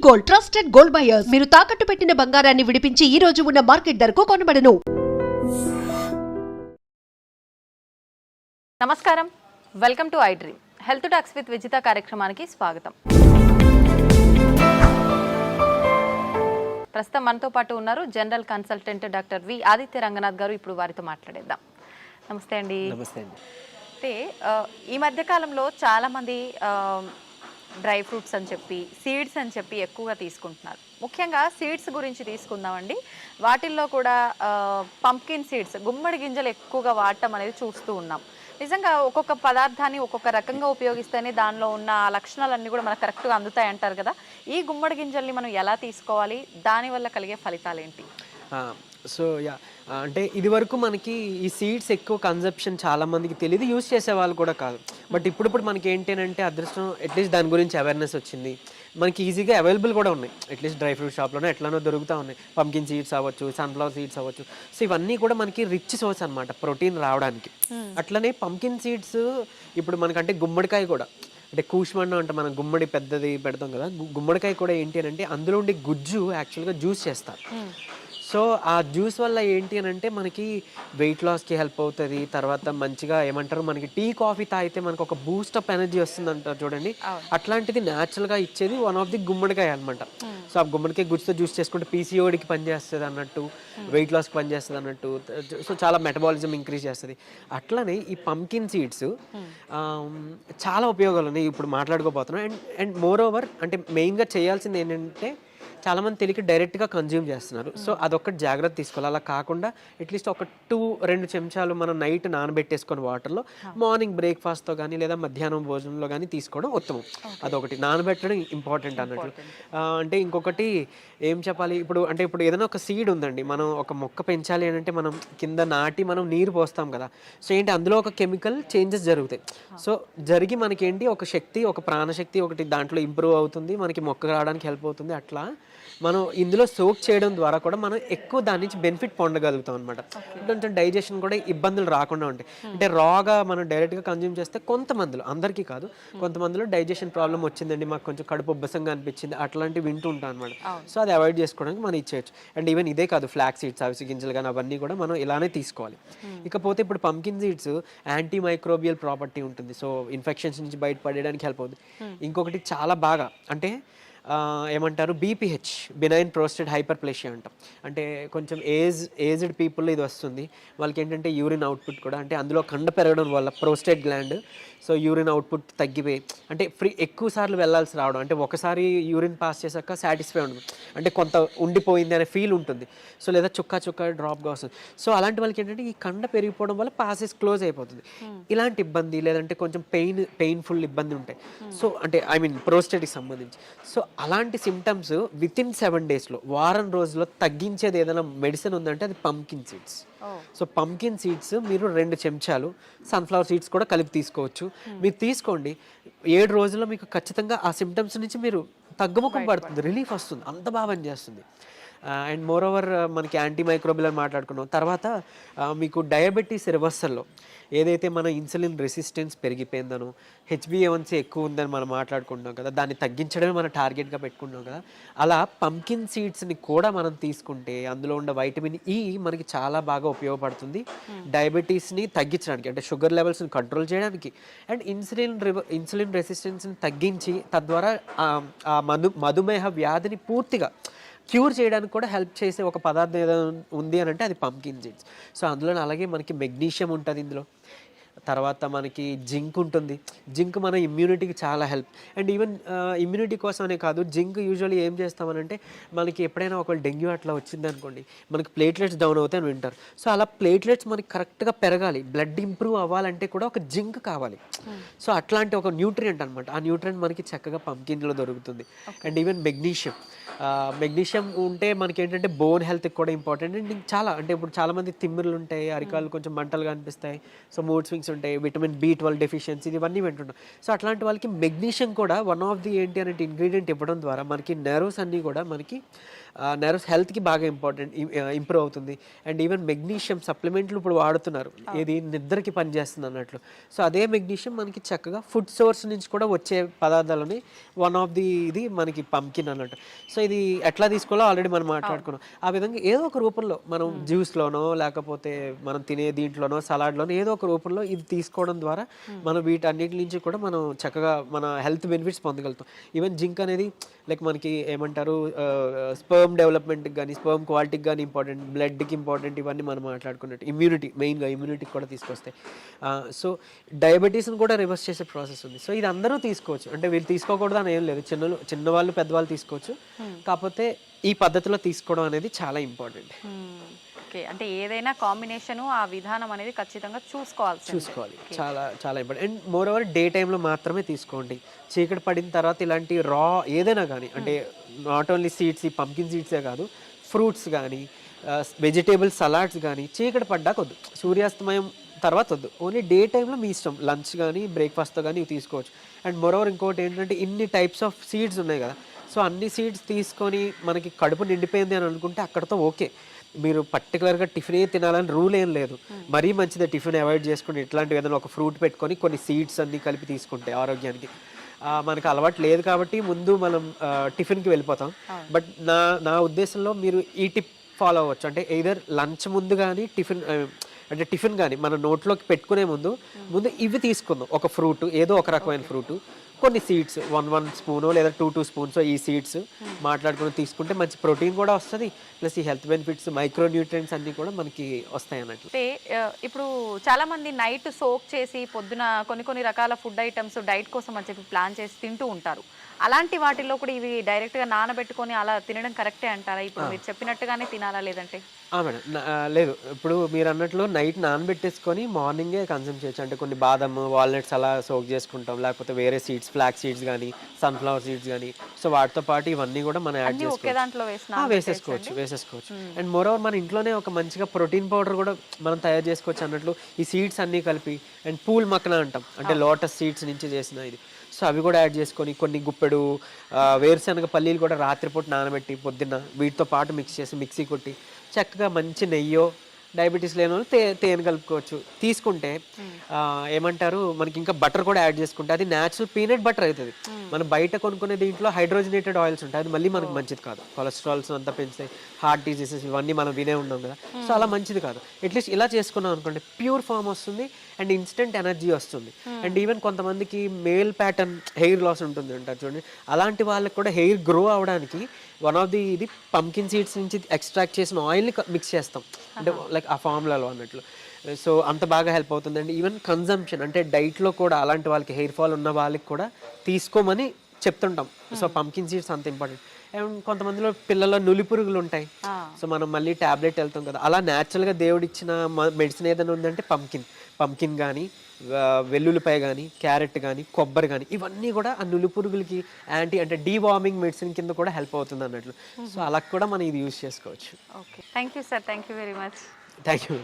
Gold, trusted gold buyers. మీరు తాకట్టు పెట్టిన బంగారాన్ని విడిపించి ఈ రోజు ఉన్న మార్కెట్ ధరకు కొనబడను. నమస్కారం, welcome to I dream. Health talks with Vijitha కార్యక్రమానికి స్వాగతం. ప్రస్తుతం మనతో పాటు ఉన్నారు general consultant doctor V Aditya Ranganath గారు. ఇప్పుడు వారితో మాట్లాడేద్దాం. నమస్తే అండి. నమస్తే అండి. అంటే ఈ మధ్యకాలంలో చాలామంది డ్రై ఫ్రూట్స్ అని చెప్పి, సీడ్స్ అని చెప్పి ఎక్కువగా తీసుకుంటున్నారు. ముఖ్యంగా సీడ్స్ గురించి తీసుకుందామండి. వాటిల్లో కూడా పంప్కిన్ సీడ్స్, గుమ్మడి గింజలు ఎక్కువగా వాడటం అనేది చూస్తూ ఉన్నాం. నిజంగా ఒక్కొక్క పదార్థాన్ని ఒక్కొక్క రకంగా ఉపయోగిస్తేనే దానిలో ఉన్న లక్షణాలన్నీ కూడా మనకు కరెక్ట్గా అందుతాయి అంటారు కదా. ఈ గుమ్మడి గింజల్ని మనం ఎలా తీసుకోవాలి, దానివల్ల కలిగే ఫలితాలు ఏంటి? సో అంటే ఇది వరకు మనకి ఈ సీడ్స్ ఎక్కువ కన్సెప్షన్ చాలా మందికి తెలియదు, యూస్ చేసే వాళ్ళు కూడా కాదు. బట్ ఇప్పుడు మనకి ఏంటంటే అదృష్టం, అట్లీస్ట్ దాని గురించి అవేర్నెస్ వచ్చింది. మనకి ఈజీగా అవైలబుల్ కూడా ఉన్నాయి. అట్లీస్ట్ డ్రై ఫ్రూట్ షాప్లోనే ఎట్లానో దొరుకుతూ ఉన్నాయి. పంకిన్ సీడ్స్ అవ్వచ్చు, సన్ఫ్లవర్ సీడ్స్ అవ్వచ్చు. సో ఇవన్నీ కూడా మనకి రిచ్ సోర్స్ అనమాట ప్రోటీన్ రావడానికి. అట్లనే పంకిన్ సీడ్స్ ఇప్పుడు మనకంటే గుమ్మడికాయ కూడా, అంటే కూష్మన్నం అంటే మనం గుమ్మడి పెద్దది పెడతాం కదా, గుమ్మడికాయ కూడా ఏంటి అని అంటే అందులో ఉండే గుజ్జు యాక్చువల్గా జ్యూస్ చేస్తారు. సో ఆ జ్యూస్ వల్ల ఏంటి అని అంటే మనకి వెయిట్ లాస్కి హెల్ప్ అవుతుంది. తర్వాత మంచిగా ఏమంటారు, మనకి టీ కాఫీ తాగితే మనకు ఒక బూస్టప్ ఎనర్జీ వస్తుంది అంటారు చూడండి, అట్లాంటిది న్యాచురల్గా ఇచ్చేది వన్ ఆఫ్ ది గుమ్మడికాయ అనమాట. సో ఆ గుమ్మడికాయ గుజ్జుతో జ్యూస్ చేసుకుంటే పీసీఓడికి పనిచేస్తుంది అన్నట్టు, వెయిట్ లాస్కి పనిచేస్తుంది అన్నట్టు. సో చాలా మెటబాలిజం ఇంక్రీజ్ చేస్తుంది. అట్లనే ఈ పంకిన్ సీడ్స్ చాలా ఉపయోగాలు ఉన్నాయి, ఇప్పుడు మాట్లాడుకోబోతున్నాం. అండ్ మోర్ ఓవర్ అంటే మెయిన్గా చేయాల్సింది ఏంటంటే చాలామంది తెలియక డైరెక్ట్గా కన్జ్యూమ్ చేస్తున్నారు. సో అదొక్కటి జాగ్రత్త తీసుకోవాలి. అలా కాకుండా అట్లీస్ట్ ఒక 2 చెంచాలు మనం నైట్ నానబెట్టేసుకొని వాటర్లో మార్నింగ్ బ్రేక్ఫాస్ట్తో కానీ లేదా మధ్యాహ్నం భోజనంలో కానీ తీసుకోవడం ఉత్తమం. అదొకటి, నానబెట్టడం ఇంపార్టెంట్ అన్నట్లు. అంటే ఇంకొకటి ఏం చెప్పాలి, ఇప్పుడు ఏదైనా ఒక సీడ్ ఉందండి, మనం ఒక మొక్క పెంచాలి అని అంటే మనం కింద నాటి మనం నీరు పోస్తాం కదా. సో ఏంటి, అందులో ఒక కెమికల్ చేంజెస్ జరుగుతాయి. సో జరిగి మనకేంటి ఒక శక్తి, ఒక ప్రాణశక్తి ఒకటి దాంట్లో ఇంప్రూవ్ అవుతుంది, మనకి మొక్క రావడానికి హెల్ప్ అవుతుంది. అట్లా మనం ఇందులో సోక్ చేయడం ద్వారా కూడా మనం ఎక్కువ దాని నుంచి బెనిఫిట్ పొందగలుగుతాం అనమాట. కొంచెం డైజెషన్ కూడా ఇబ్బందులు రాకుండా ఉంటాయి. అంటే రాగా మనం డైరెక్ట్గా కన్జ్యూమ్ చేస్తే కొంతమందిలో, అందరికీ కాదు, కొంతమందిలో డైజెషన్ ప్రాబ్లం వచ్చిందండి, మాకు కొంచెం కడుపు ఉబ్బసంగా అనిపించింది, అట్లాంటివి వింటూ ఉంటాం అనమాట. సో అది అవాయిడ్ చేసుకోవడానికి మనం ఇచ్చేయచ్చు. అండ్ ఈవెన్ ఇదే కాదు, ఫ్లాక్ సీడ్స్, అవిసె గింజలు కానీ అవన్నీ కూడా మనం ఇలానే తీసుకోవాలి. ఇకపోతే ఇప్పుడు pumpkin seeds anti microbial property ఉంటుంది. సో ఇన్ఫెక్షన్స్ నుంచి బయటపడడానికి హెల్ప్ అవుతుంది. ఇంకొకటి చాలా బాగా అంటే ఏమంటారు, బీపీహెచ్, బినైన్ ప్రోస్టేట్ హైపర్ప్లేషియా అంటాం. అంటే కొంచెం ఏజ్డ్ పీపుల్ ఇది వస్తుంది. వాళ్ళకి ఏంటంటే యూరిన్ అవుట్పుట్ కూడా, అంటే అందులో కండ పెరగడం వల్ల prostate gland, so urine output తగ్గిపోయి అంటే ఎక్కువ సార్లు వెళ్ళాల్సి రావడం, అంటే ఒకసారి యూరిన్ పాస్ చేశాక సాటిస్ఫై ఉండదు, అంటే కొంత ఉండిపోయింది అనే ఫీల్ ఉంటుంది. సో లేదా చుక్క డ్రాప్గా వస్తుంది. సో అలాంటి వాళ్ళకి ఏంటంటే ఈ కండ పెరిగిపోవడం వల్ల పాసెస్ క్లోజ్ అయిపోతుంది. ఇలాంటి ఇబ్బంది, లేదంటే కొంచెం పెయిన్ఫుల్ ఇబ్బంది ఉంటాయి. సో అంటే ప్రోస్టేట్కి సంబంధించి. సో అలాంటి సిమ్టమ్స్ వితిన్ 7 daysలో, వారం రోజుల్లో తగ్గించేది ఏదైనా మెడిసిన్ ఉందంటే అది pumpkin seeds. So pumpkin seeds మీరు 2 చెంచాలు, సన్ఫ్లవర్ సీడ్స్ కూడా కలిపి తీసుకోవచ్చు. మీరు తీసుకోండి, 7 రోజుల్లో మీకు ఖచ్చితంగా ఆ సిమ్టమ్స్ నుంచి మీరు తగ్గుముఖం పడుతుంది, రిలీఫ్ వస్తుంది, అంత బాగా పనిచేస్తుంది. అండ్ మోర్ ఓవర్ మనకి యాంటీ మైక్రోబియల్ అని మాట్లాడుకున్నాం. తర్వాత మీకు డయాబెటీస్ రివర్సల్లో ఏదైతే మన ఇన్సులిన్ రెసిస్టెన్స్ పెరిగిపోయిందనో, హెచ్బిఏవన్సీ ఎక్కువ ఉందని మనం మాట్లాడుకుంటున్నాం కదా, దాన్ని తగ్గించడమే మన టార్గెట్గా పెట్టుకుంటున్నాం కదా. అలా పంకిన్ సీడ్స్ని కూడా మనం తీసుకుంటే అందులో ఉన్న వైటమిన్ ఈ మనకి చాలా బాగా ఉపయోగపడుతుంది డయాబెటీస్ని తగ్గించడానికి, అంటే షుగర్ లెవెల్స్ని కంట్రోల్ చేయడానికి, అండ్ ఇన్సులిన్ రెసిస్టెన్స్ని తగ్గించి తద్వారా ఆ మధుమేహ వ్యాధిని పూర్తిగా క్యూర్ చేయడానికి కూడా హెల్ప్ చేసే ఒక పదార్థం ఏదైనా ఉంది అని అంటే అది పంకిన్ సీడ్స్. సో అందులో అలాగే మనకి మెగ్నీషియం ఉంటుంది ఇందులో, తర్వాత మనకి జింక్ ఉంటుంది. జింక్ మన ఇమ్యూనిటీకి చాలా హెల్ప్. అండ్ ఈవెన్ ఇమ్యూనిటీ కోసమనే కాదు, జింక్ యూజువల్లీ ఏం చేస్తామనంటే మనకి ఎప్పుడైనా ఒక డెంగ్యూ అట్లా వచ్చింది అనుకోండి, మనకి ప్లేట్లెట్స్ డౌన్ అవుతాయని వింటారు. సో అలా ప్లేట్లెట్స్ మనకి కరెక్ట్గా పెరగాలి, బ్లడ్ ఇంప్రూవ్ అవ్వాలంటే కూడా ఒక జింక్ కావాలి. సో అట్లాంటి ఒక న్యూట్రియంట్ అనమాట. ఆ న్యూట్రియంట్ మనకి చక్కగా పంకిన్లో దొరుకుతుంది. అండ్ ఈవెన్ మెగ్నీషియం ఉంటే మనకి ఏంటంటే బోన్ హెల్త్కి కూడా ఇంపార్టెంట్. అండ్ చాలా అంటే ఇప్పుడు చాలామంది తిమ్మిర్లు ఉంటాయి, అరికాలు కొంచెం మంటలుగా అనిపిస్తాయి, సో మూడ్ స్వింగ్స్ స్వెల్లింగ్స్ ఉంటాయి, విటమిన్ B12 డెఫిషియన్సీ ఇవన్నీ వింటుంటాం. సో అట్లాంటి వాళ్ళకి మెగ్నీషియం కూడా వన్ ఆఫ్ ది ఏంటి అంటే ఇంగ్రీడియంట్ ఇవ్వడం ద్వారా మనకి నెర్వ్స్ అన్నీ కూడా మనకి నెర్వ్స్ హెల్త్కి బాగా ఇంప్రూవ్ అవుతుంది. అండ్ ఈవెన్ మెగ్నీషియం సప్లిమెంట్లు ఇప్పుడు వాడుతున్నారు, ఇది నిద్రకి పనిచేస్తుంది అన్నట్లు. సో అదే మెగ్నీషియం మనకి చక్కగా ఫుడ్ సోర్స్ నుంచి కూడా వచ్చే పదార్థాలని వన్ ఆఫ్ ది ఇది మనకి పంకిన్ అన్నట్టు. సో ఇది ఎట్లా తీసుకోవాలో ఆల్రెడీ మనం మాట్లాడుకున్నాం. ఆ విధంగా ఏదో ఒక రూపంలో మనం జ్యూస్లోనో లేకపోతే మనం తినే దీంట్లోనో సలాడ్లోనో ఏదో ఒక రూపంలో ఇది తీసుకోవడం ద్వారా మనం వీటన్నిటి నుంచి కూడా మనం చక్కగా మన హెల్త్ బెనిఫిట్స్ పొందగలుగుతాం. ఈవెన్ జింక్ అనేది లైక్ మనకి ఏమంటారు స్పర్మ్ డెవలప్మెంట్కి కానీ స్పర్మ్ క్వాలిటీకి కానీ ఇంపార్టెంట్, బ్లడ్కి ఇంపార్టెంట్, ఇవన్నీ మనం మాట్లాడుకున్నట్టు ఇమ్యూనిటీ మెయిన్గా ఇమ్యూనిటీకి కూడా తీసుకొస్తాయి. సో డయాబెటీస్ని కూడా రివర్స్ చేసే ప్రాసెస్ ఉంది. సో ఇది అందరూ తీసుకోవచ్చు, అంటే వీళ్ళు తీసుకోకూడదు అని ఏం లేదు, చిన్నవాళ్ళు పెద్దవాళ్ళు తీసుకోవచ్చు. కాకపోతే ఈ పద్ధతిలో తీసుకోవడం అనేది చాలా ఇంపార్టెంట్. ఓకే, అంటే ఏదైనా కాంబినేషను ఆ విధానం అనేది ఖచ్చితంగా చూసుకోవాలి. చాలా చాలా important. And more over day టైంలో మాత్రమే తీసుకోండి. చీకటి పడిన తర్వాత ఇలాంటి రా ఏదైనా కానీ, అంటే నాట్ ఓన్లీ సీడ్స్, ఈ పంకిన్ సీడ్సే కాదు, ఫ్రూట్స్ కానీ వెజిటేబుల్ సలాడ్స్ కానీ చీకటి పడ్డాక వద్దు, సూర్యాస్తమయం తర్వాత వద్దు. ఓన్లీ డే టైంలో మీ ఇష్టం, లంచ్ కానీ బ్రేక్ఫాస్ట్తో కానీ ఇవి తీసుకోవచ్చు. అండ్ మోర్ ఓవర్ ఇంకోటి ఏంటంటే ఇన్ని టైప్స్ ఆఫ్ సీడ్స్ ఉన్నాయి కదా, సో అన్ని సీడ్స్ తీసుకొని మనకి కడుపు నిండిపోయింది అని అనుకుంటే అక్కడతో ఓకే. మీరు పర్టికులర్గా టిఫినే తినాలని రూల్ ఏం లేదు. మరీ మంచిదే టిఫిన్ అవాయిడ్ చేసుకుని ఇట్లాంటివి ఏదైనా ఒక ఫ్రూట్ పెట్టుకొని కొన్ని సీడ్స్ అన్నీ కలిపి తీసుకుంటే ఆరోగ్యానికి. మనకు అలవాటు లేదు కాబట్టి ముందు మనం టిఫిన్కి వెళ్ళిపోతాం. బట్ నా ఉద్దేశంలో మీరు ఈ టిప్ ఫాలో అవ్వచ్చు. అంటే ఎయిదర్ లంచ్ ముందు కానీ టిఫిన్ కానీ మన నోట్లోకి పెట్టుకునే ముందు ఇవి తీసుకుందాం. ఒక ఫ్రూట్, ఏదో ఒక రకమైన ఫ్రూటు, కొన్ని సీడ్స్ 1 స్పూను లేదా 2 స్పూన్స్ ఈ సీడ్స్ మాట్లాడుకుని తీసుకుంటే మంచి ప్రోటీన్ కూడా వస్తుంది, ప్లస్ ఈ హెల్త్ బెనిఫిట్స్ మైక్రో న్యూట్రియంట్స్ అన్నీ కూడా మనకి వస్తాయి అన్నట్లు. అంటే ఇప్పుడు చాలా మంది నైట్ సోక్ చేసి పొద్దున కొన్ని రకాల ఫుడ్ ఐటమ్స్ డైట్ కోసం అని చెప్పి ప్లాన్ చేసి తింటూ ఉంటారు. అలాంటి వాటిల్లో కూడా ఇవి డైరెక్ట్గా నానబెట్టుకొని అలా తినడం కరెక్టే అంటారా? ఇప్పుడు మీరు చెప్పినట్టుగానే తినాలా లేదంటే? మేడం లేదు, ఇప్పుడు మీరు అన్నట్లు నైట్ నానబెట్టేసుకొని మార్నింగే కన్సూమ్ చేయొచ్చు. అంటే కొన్ని బాదం, వాల్నట్స్ అలా సోక్ చేసుకుంటాం, లేకపోతే వేరే సీడ్స్, ఫ్లాక్ సీడ్స్ కానీ సన్ఫ్లవర్ సీడ్స్ కానీ, సో వాటితో పాటు ఇవన్నీ కూడా మనం యాడ్ వేసేసుకోవచ్చు. అండ్ మోర్ ఓవర్ మన ఇంట్లోనే ఒక మంచిగా ప్రోటీన్ పౌడర్ కూడా మనం తయారు చేసుకోవచ్చు అన్నట్లు. ఈ సీడ్స్ అన్నీ కలిపి అండ్ పూల్ మక్కన అంటాం, అంటే లోటస్ సీడ్స్ నుంచి చేసిన ఇది, సో అవి కూడా యాడ్ చేసుకొని కొన్ని గుప్పెడు వేరుశనగ పల్లీలు కూడా రాత్రిపూట నానబెట్టి పొద్దున్న వీటితో పాటు మిక్స్ చేసి మిక్సీ కొట్టి చక్కగా మంచి నెయ్యో, డయాబెటీస్ లేని వాళ్ళు తేనె కలుపుకోవచ్చు. తీసుకుంటే ఏమంటారు మనకి ఇంకా బటర్ కూడా యాడ్ చేసుకుంటే అది న్యాచురల్ పీనట్ బటర్ అవుతుంది. మనం బయట కొనుక్కునే దీంట్లో హైడ్రోజనేటెడ్ ఆయిల్స్ ఉంటాయి, అది మళ్ళీ మనకు మంచిది కాదు, కొలెస్ట్రాల్స్ అంతా పెంచుతాయి, హార్ట్ డిసీజెస్ ఇవన్నీ మనం వినే ఉన్నాం కదా, సో అలా మంచిది కాదు. అట్లీస్ట్ ఇలా చేసుకున్నాం అనుకోండి, ప్యూర్ ఫామ్ వస్తుంది అండ్ ఇన్స్టెంట్ ఎనర్జీ వస్తుంది. అండ్ ఈవెన్ కొంతమందికి మేల్ ప్యాటర్న్ హెయిర్ లాస్ ఉంటుంది అంటారు చూడండి, అలాంటి వాళ్ళకి కూడా హెయిర్ గ్రో అవడానికి వన్ ఆఫ్ ది ఇది పంకిన్ సీడ్స్ నుంచి ఎక్స్ట్రాక్ట్ చేసిన ఆయిల్ని మిక్స్ చేస్తాం, అంటే లైక్ ఆ ఫార్ములాలో అన్నట్లు. సో అంత బాగా హెల్ప్ అవుతుందండి. ఈవెన్ కన్జంప్షన్ అంటే డైట్లో కూడా అలాంటి వాళ్ళకి హెయిర్ ఫాల్ ఉన్న వాళ్ళకి కూడా తీసుకోమని చెప్తుంటాం. సో పంకిన్ సీడ్స్ అంత ఇంపార్టెంట్. అండ్ కొంతమందిలో పిల్లల్లో నులి పురుగులు ఉంటాయి, సో మనం మళ్ళీ ట్యాబ్లెట్ వెళ్తాం కదా, అలా న్యాచురల్గా దేవుడు ఇచ్చిన మెడిసిన్ ఏదైనా ఉందంటే పంకిన్ కానీ, వెల్లుల్లిపాయ కానీ, క్యారెట్ కానీ, కొబ్బరి కానీ, ఇవన్నీ కూడా ఆ నులి పురుగులకి అంటే డీవార్మింగ్ మెడిసిన్ కింద కూడా హెల్ప్ అవుతుంది అన్నట్లు. సో అలా కూడా మనం ఇది యూజ్ చేసుకోవచ్చు. Okay, thank you sir, thank you very much. Thank you.